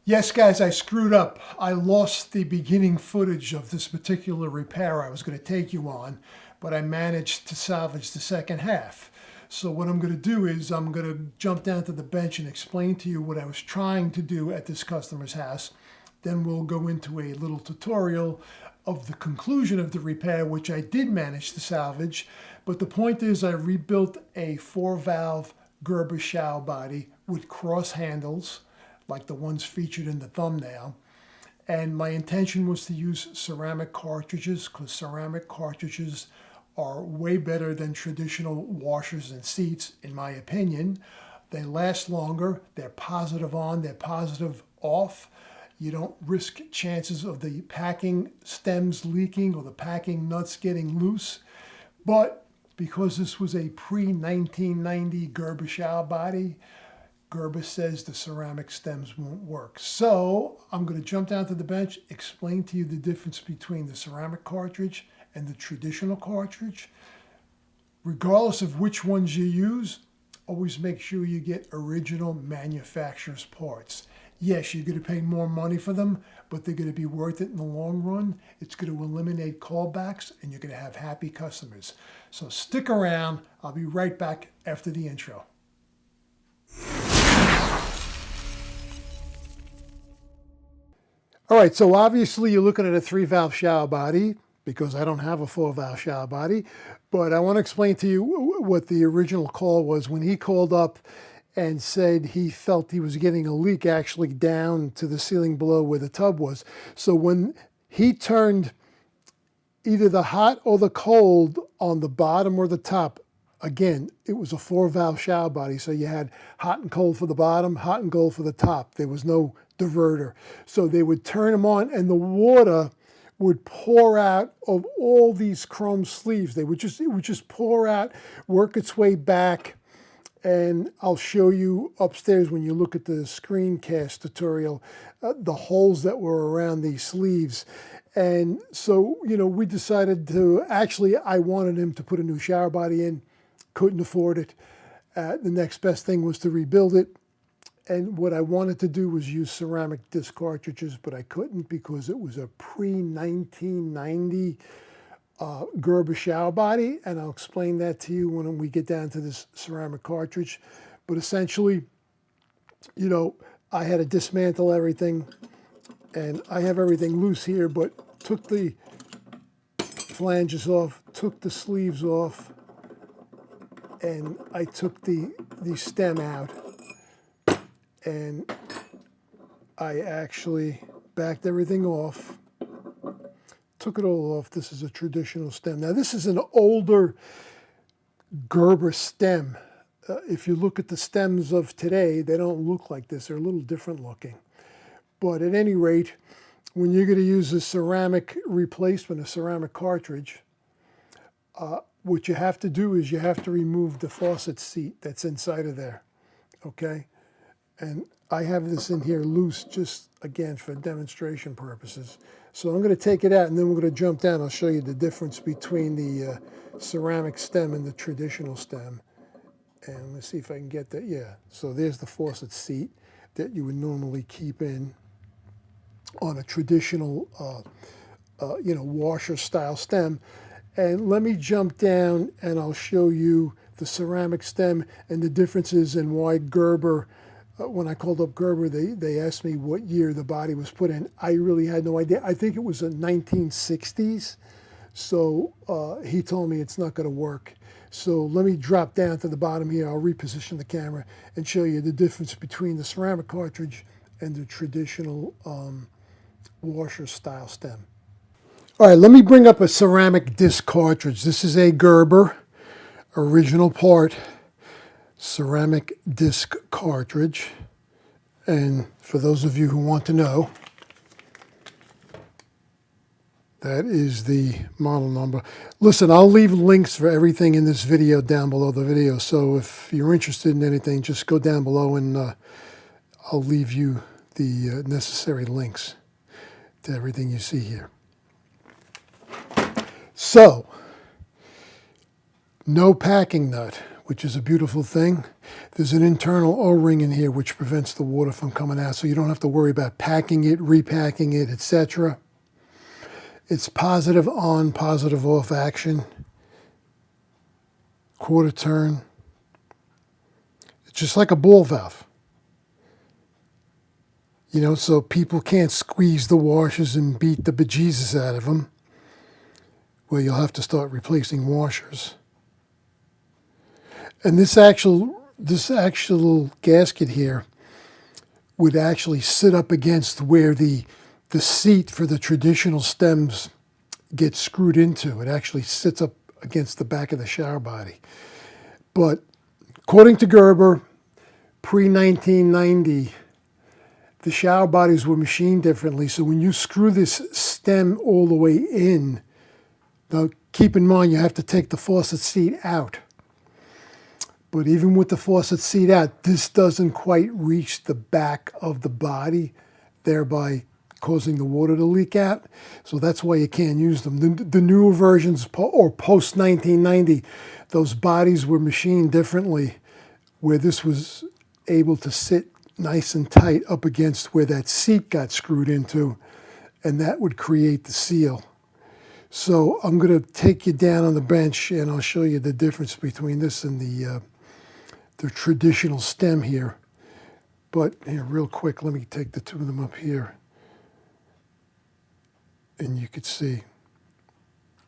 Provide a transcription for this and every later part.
Yes, guys, I screwed up. I lost the beginning footage of this particular repair I was going to take you on, but I managed to salvage the second half. So what I'm going to do is I'm going to jump down to the bench and explain to you what I was trying to do at this customer's house. Then we'll go into a little tutorial of the conclusion of the repair, which I did manage to salvage. But the point is I rebuilt a 4-valve Gerber shower body with cross handles, like the ones featured in the thumbnail. And my intention was to use ceramic cartridges because ceramic cartridges are way better than traditional washers and seats, in my opinion. They last longer, they're positive on, they're positive off. You don't risk chances of the packing stems leaking or the packing nuts getting loose. But because this was a pre-1990 Gerber shower body, Gerber says the ceramic stems won't work. So I'm going to jump down to the bench, explain to you the difference between the ceramic cartridge and the traditional cartridge. Regardless of which ones you use, always make sure you get original manufacturer's parts. Yes, you're going to pay more money for them, but they're going to be worth it in the long run. It's going to eliminate callbacks, and you're going to have happy customers. So stick around. I'll be right back after the intro. All right, so obviously you're looking at a 3-valve shower body because I don't have a 4-valve shower body, but I want to explain to you what the original call was when he called up and said he felt he was getting a leak actually down to the ceiling below where the tub was. So when he turned either the hot or the cold on the bottom or the top, again, it was a 4-valve shower body, so you had hot and cold for the bottom, hot and cold for the top. There was no diverter. So they would turn them on and the water would pour out of all these chrome sleeves. It would just pour out, work its way back. And I'll show you upstairs when you look at the screencast tutorial, the holes that were around these sleeves. And so, we decided to, actually, I wanted him to put a new shower body in, couldn't afford it. The next best thing was to rebuild it. And what I wanted to do was use ceramic disc cartridges, but I couldn't because it was a pre-1990 Gerber shower body, and I'll explain that to you when we get down to this ceramic cartridge. But essentially, I had to dismantle everything, and I have everything loose here, but took the flanges off, took the sleeves off, and I took the stem out, and I actually backed everything off. Took it all off. This is a traditional stem. Now this is an older Gerber stem. If you look at the stems of today, they don't look like this. They're a little different looking. But at any rate, when you're going to use a ceramic replacement, a ceramic cartridge, what you have to do is you have to remove the faucet seat that's inside of there, okay? And I have this in here loose just, again, for demonstration purposes. So I'm going to take it out and then we're going to jump down. I'll show you the difference between the ceramic stem and the traditional stem. And let's see if I can get that. Yeah, so there's the faucet seat that you would normally keep in on a traditional, washer style stem. And let me jump down and I'll show you the ceramic stem and the differences and why Gerber, when I called up Gerber, they asked me what year the body was put in. I really had no idea. I think it was the 1960s. So he told me it's not going to work. So let me drop down to the bottom here. I'll reposition the camera and show you the difference between the ceramic cartridge and the traditional washer style stem. All right, let me bring up a ceramic disc cartridge. This is a Gerber original part ceramic disc cartridge. And for those of you who want to know, that is the model number. Listen, I'll leave links for everything in this video down below the video. So if you're interested in anything, just go down below and I'll leave you the necessary links to everything you see here. So, no packing nut. which is a beautiful thing. There's an internal O-ring in here which prevents the water from coming out, so you don't have to worry about packing it, repacking it, etc. It's positive on, positive off action. Quarter turn. It's just like a ball valve. You know, so people can't squeeze the washers and beat the bejesus out of them. Well, you'll have to start replacing washers. And this actual gasket here would actually sit up against where the seat for the traditional stems gets screwed into. It actually sits up against the back of the shower body. But according to Gerber, pre-1990, the shower bodies were machined differently. So when you screw this stem all the way in, now keep in mind you have to take the faucet seat out. But even with the faucet seat out, this doesn't quite reach the back of the body, thereby causing the water to leak out. So that's why you can't use them. The newer versions, or post-1990, those bodies were machined differently, where this was able to sit nice and tight up against where that seat got screwed into, and that would create the seal. So I'm going to take you down on the bench, and I'll show you the difference between this and the traditional stem here. But here, real quick, let me take the two of them up here, and you could see.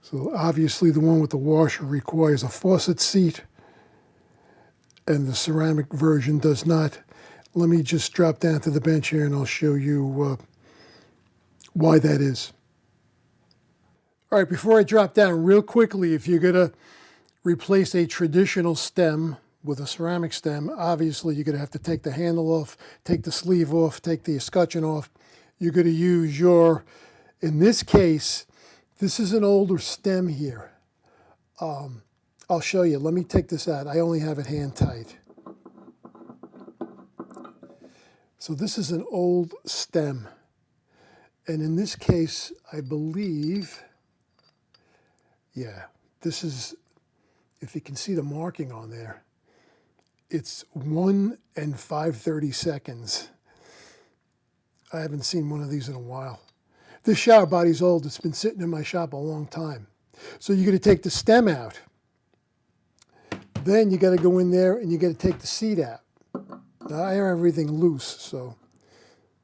So obviously the one with the washer requires a faucet seat, and the ceramic version does not. Let me just drop down to the bench here, and I'll show you why that is. All right, before I drop down, real quickly, if you're going to replace a traditional stem with a ceramic stem, obviously you're going to have to take the handle off, take the sleeve off, take the escutcheon off. You're going to use your, in this case, this is an older stem here. I'll show you. Let me take this out. I only have it hand tight. So this is an old stem. And in this case, I believe, yeah, this is, if you can see the marking on there, it's 1 5/32. I haven't seen one of these in a while. This shower body's old. It's been sitting in my shop a long time. So you're going to take the stem out. Then you got to go in there and you got to take the seat out. Now, I have everything loose, so,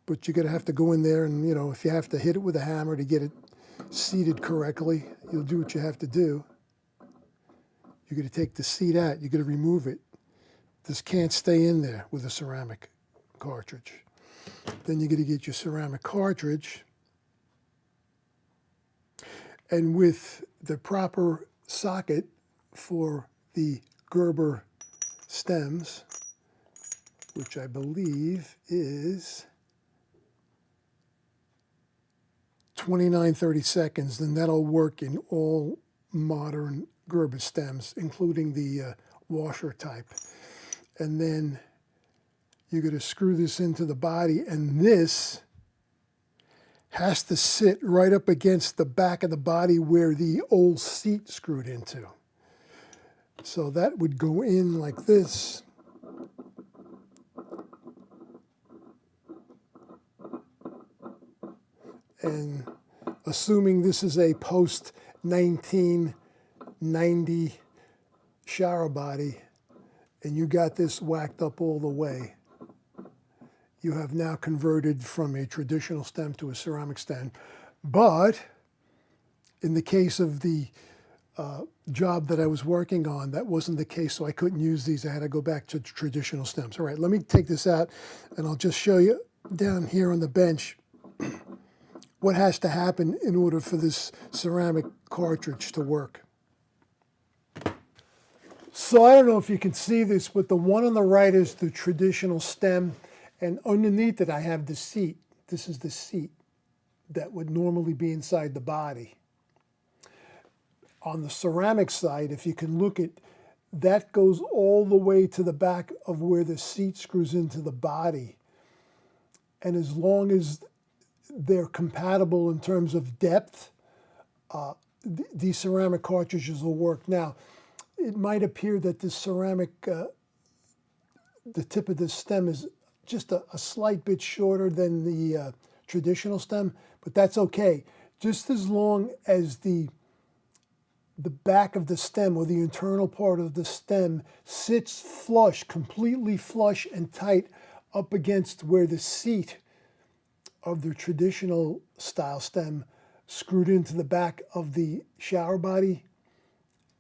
but you're going to have to go in there and, you know, if you have to hit it with a hammer to get it seated correctly, you'll do what you have to do. You're going to take the seat out. You're going to remove it. This can't stay in there with a ceramic cartridge. Then you're going to get your ceramic cartridge. And with the proper socket for the Gerber stems, which I believe is 29/32, then that'll work in all modern Gerber stems, including the washer type. And then you're going to screw this into the body, and this has to sit right up against the back of the body where the old seat screwed into. So that would go in like this. And assuming this is a post-1990 shower body, and you got this whacked up all the way, you have now converted from a traditional stem to a ceramic stem. But in the case of the job that I was working on, that wasn't the case, so I couldn't use these. I had to go back to traditional stems. All right, let me take this out, and I'll just show you down here on the bench what has to happen in order for this ceramic cartridge to work. So I don't know if you can see this, but the one on the right is the traditional stem, and underneath it I have the seat. This is the seat that would normally be inside the body. On the ceramic side, if you can look at, that goes all the way to the back of where the seat screws into the body. And as long as they're compatible in terms of depth, these ceramic cartridges will work. Now, it might appear that this ceramic, the tip of this stem is just a slight bit shorter than the traditional stem, but that's okay. Just as long as the back of the stem or the internal part of the stem sits flush, completely flush and tight up against where the seat of the traditional style stem screwed into the back of the shower body,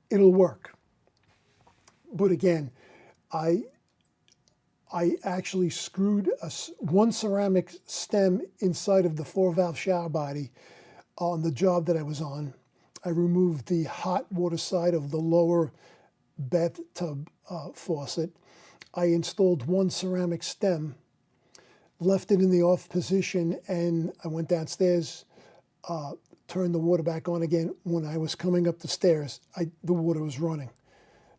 it'll work. But again, I actually screwed one ceramic stem inside of the 4-valve shower body on the job that I was on. I removed the hot water side of the lower bathtub faucet. I installed one ceramic stem, left it in the off position, and I went downstairs, turned the water back on again. When I was coming up the stairs, the water was running,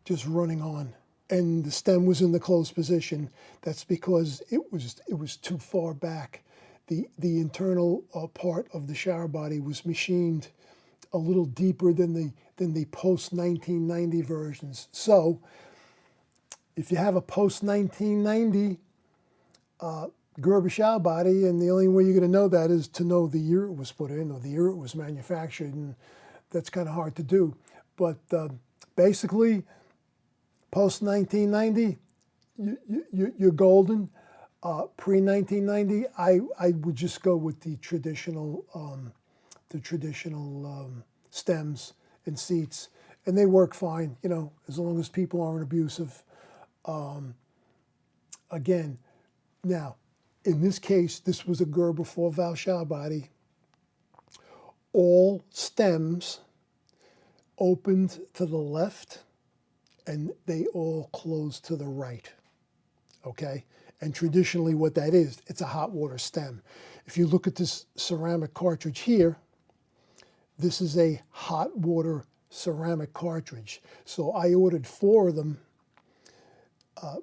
just running on. And the stem was in the closed position. That's because it was too far back. The internal part of the shower body was machined a little deeper than the post 1990 versions. So if you have a post 1990 Gerber shower body, and the only way you're going to know that is to know the year it was put in or the year it was manufactured, and that's kind of hard to do. But basically, post 1990, you're golden. Pre 1990, I would just go with the traditional stems and seats, and they work fine. You know, as long as people aren't abusive. Again, now in this case, this was a Gerber 4-valve shower body. All stems opened to the left, and they all close to the right, okay? And traditionally what that is, it's a hot water stem. If you look at this ceramic cartridge here, this is a hot water ceramic cartridge. So I ordered 4 of them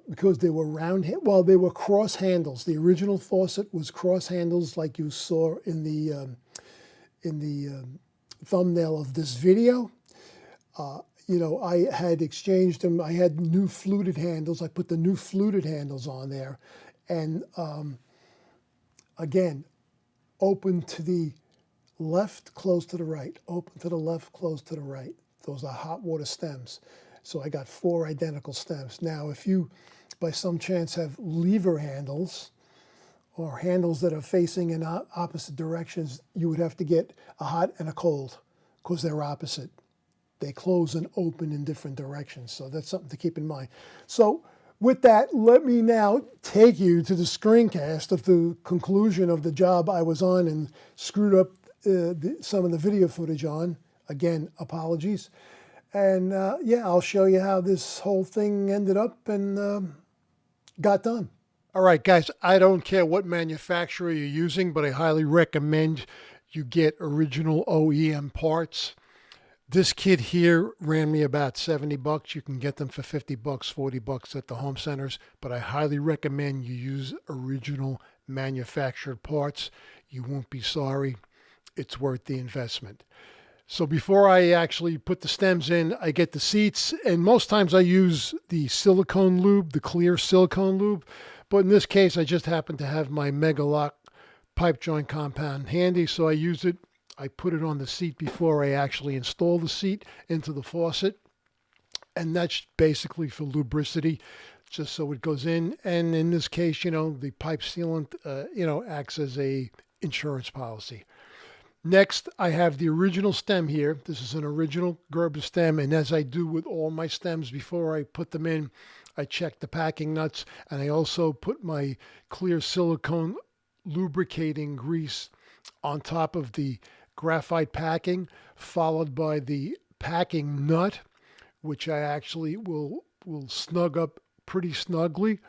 because they were they were cross handles. The original faucet was cross handles like you saw in the thumbnail of this video. You know, I had exchanged them. I had new fluted handles. I put the new fluted handles on there. And again, open to the left, close to the right. Open to the left, close to the right. Those are hot water stems. So I got 4 identical stems. Now, if you, by some chance, have lever handles or handles that are facing in opposite directions, you would have to get a hot and a cold because they're opposite. They close and open in different directions. So that's something to keep in mind. So with that, let me now take you to the screencast of the conclusion of the job I was on and screwed up some of the video footage on. Again, apologies. And yeah, I'll show you how this whole thing ended up and got done. All right, guys, I don't care what manufacturer you're using, but I highly recommend you get original OEM parts. This kit here ran me about 70 bucks. You can get them for 50 bucks, 40 bucks at the home centers, but I highly recommend you use original manufactured parts. You won't be sorry. It's worth the investment. So before I actually put the stems in, I get the seats, and most times I use the silicone lube, the clear silicone lube. But in this case, I just happen to have my Megalock pipe joint compound handy, so I use it. I put it on the seat before I actually install the seat into the faucet. And that's basically for lubricity, just so it goes in. And in this case, you know, the pipe sealant, you know, acts as a insurance policy. Next, I have the original stem here. This is an original Gerber stem, and as I do with all my stems before I put them in, I check the packing nuts, and I also put my clear silicone lubricating grease on top of the graphite packing, followed by the packing nut, which I actually will snug up pretty snugly,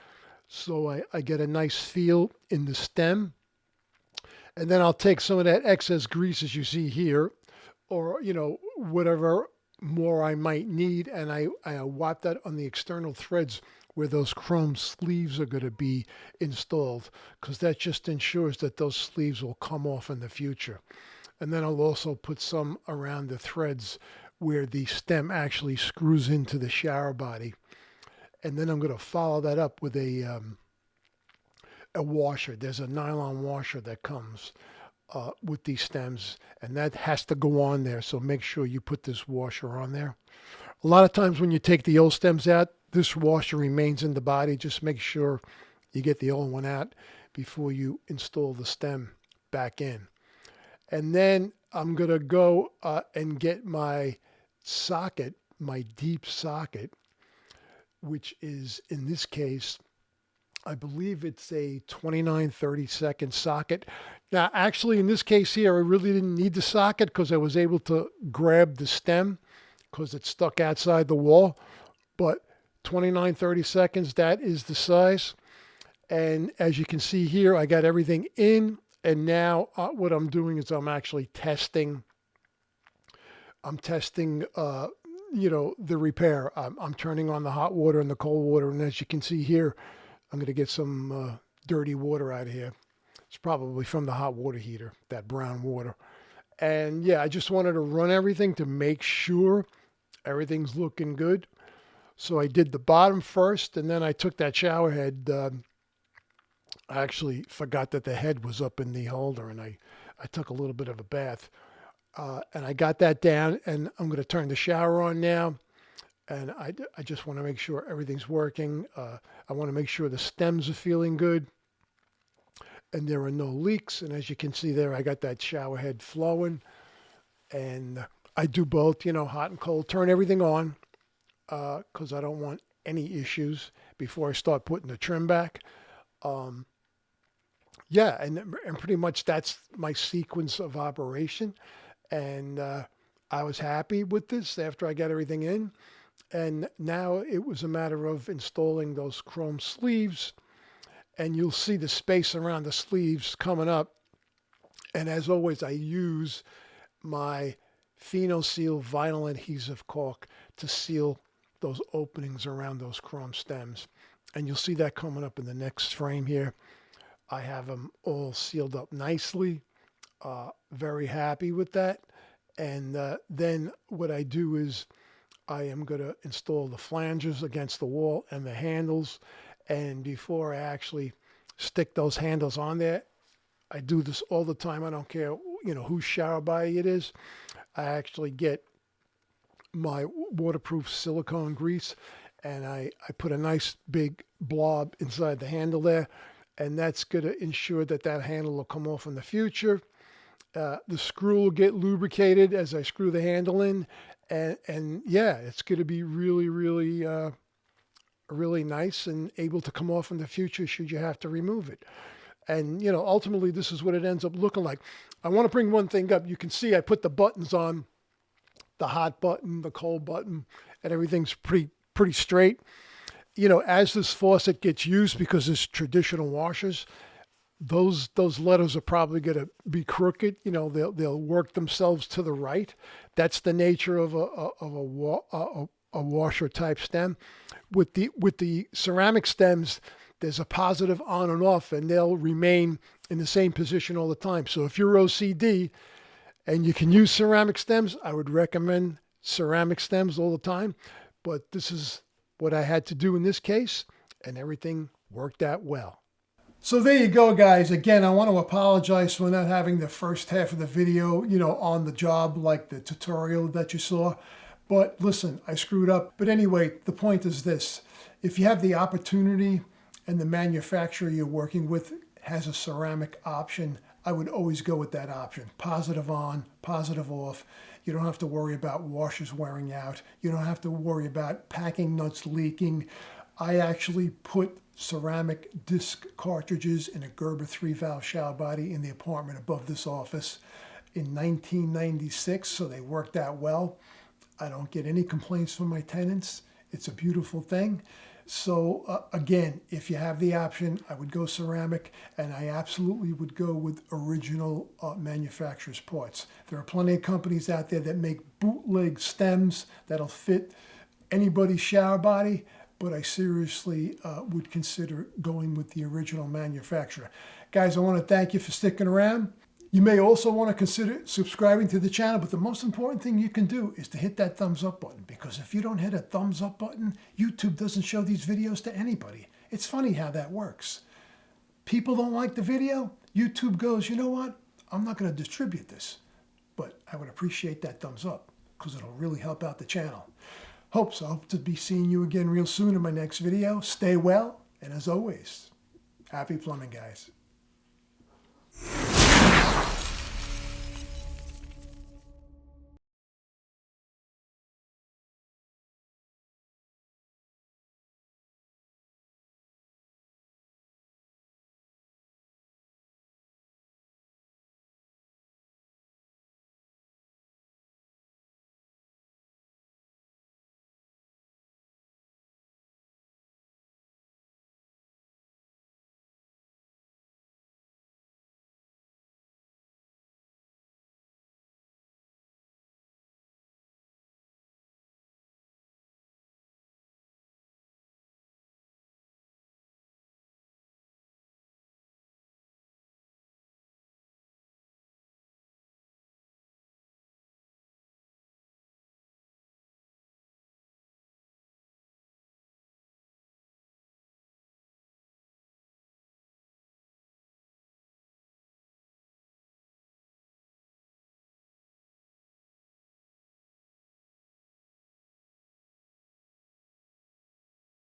so I get a nice feel in the stem. And then I'll take some of that excess grease, as you see here, or, you know, whatever more I might need, and I wipe that on the external threads where those chrome sleeves are going to be installed, because that just ensures that those sleeves will come off in the future. And then I'll also put some around the threads where the stem actually screws into the shower body. And then I'm going to follow that up with a washer. There's a nylon washer that comes with these stems, and that has to go on there. So make sure you put this washer on there. A lot of times when you take the old stems out, this washer remains in the body. Just make sure you get the old one out before you install the stem back in. And then I'm going to go and get my socket, my deep socket, which is, in this case, I believe it's a 29-32 socket. Now, actually, in this case here, I really didn't need the socket because I was able to grab the stem because it's stuck outside the wall. But 29-32, that is the size. And as you can see here, I got everything in. And now what I'm doing is I'm actually testing. I'm testing, the repair. I'm turning on the hot water and the cold water. And as you can see here, I'm going to get some dirty water out of here. It's probably from the hot water heater, that brown water. And yeah, I just wanted to run everything to make sure everything's looking good. So I did the bottom first, and then I took that shower head. I actually forgot that the head was up in the holder, and I took a little bit of a bath. And I got that down, and I'm going to turn the shower on now. And I just want to make sure everything's working. I want to make sure the stems are feeling good and there are no leaks. And as you can see there, I got that shower head flowing. And I do both, hot and cold. Turn everything on because I don't want any issues before I start putting the trim back. Yeah, and pretty much that's my sequence of operation. And I was happy with this after I got everything in. And now it was a matter of installing those chrome sleeves, and you'll see the space around the sleeves coming up. And as always, I use my PhenoSeal vinyl adhesive caulk to seal those openings around those chrome stems. And you'll see that coming up in the next frame here. I have them all sealed up nicely. Very happy with that. And then what I do is I am going to install the flanges against the wall and the handles. And before I actually stick those handles on there, I do this all the time. I don't care, whose shower body it is. I actually get my waterproof silicone grease and I put a nice big blob inside the handle there. And that's going to ensure that that handle will come off in the future. The screw will get lubricated as I screw the handle in. And yeah, it's going to be really, really, really nice and able to come off in the future should you have to remove it. And, ultimately, this is what it ends up looking like. I want to bring one thing up. You can see I put the buttons on, the hot button, the cold button, and everything's pretty straight. As this faucet gets used, because it's traditional washers, those letters are probably going to be crooked. They'll work themselves to the right. That's the nature of a washer type stem. With the ceramic stems, there's a positive on and off, and they'll remain in the same position all the time. So if you're OCD and you can use ceramic stems, I would recommend ceramic stems all the time. But this is what I had to do in this case, and everything worked out well. So there you go, guys. Again, I want to apologize for not having the first half of the video, on the job, like the tutorial that you saw. But listen, I screwed up. But anyway, the point is this. If you have the opportunity and the manufacturer you're working with has a ceramic option, I would always go with that option. Positive on, positive off. You don't have to worry about washers wearing out. You don't have to worry about packing nuts leaking. I actually put ceramic disc cartridges in a Gerber 3-valve shower body in the apartment above this office in 1996, so they worked out well. I don't get any complaints from my tenants. It's a beautiful thing. So again, if you have the option, I would go ceramic, and I absolutely would go with original manufacturer's parts. There are plenty of companies out there that make bootleg stems that'll fit anybody's shower body, but I seriously would consider going with the original manufacturer. Guys, I want to thank you for sticking around. You may also want to consider subscribing to the channel, but the most important thing you can do is to hit that thumbs up button, because if you don't hit a thumbs up button, YouTube doesn't show these videos to anybody. It's funny how that works. People don't like the video, YouTube goes, you know what? I'm not going to distribute this, but I would appreciate that thumbs up because it'll really help out the channel. Hope to be seeing you again real soon in my next video. Stay well, and as always, happy plumbing, guys.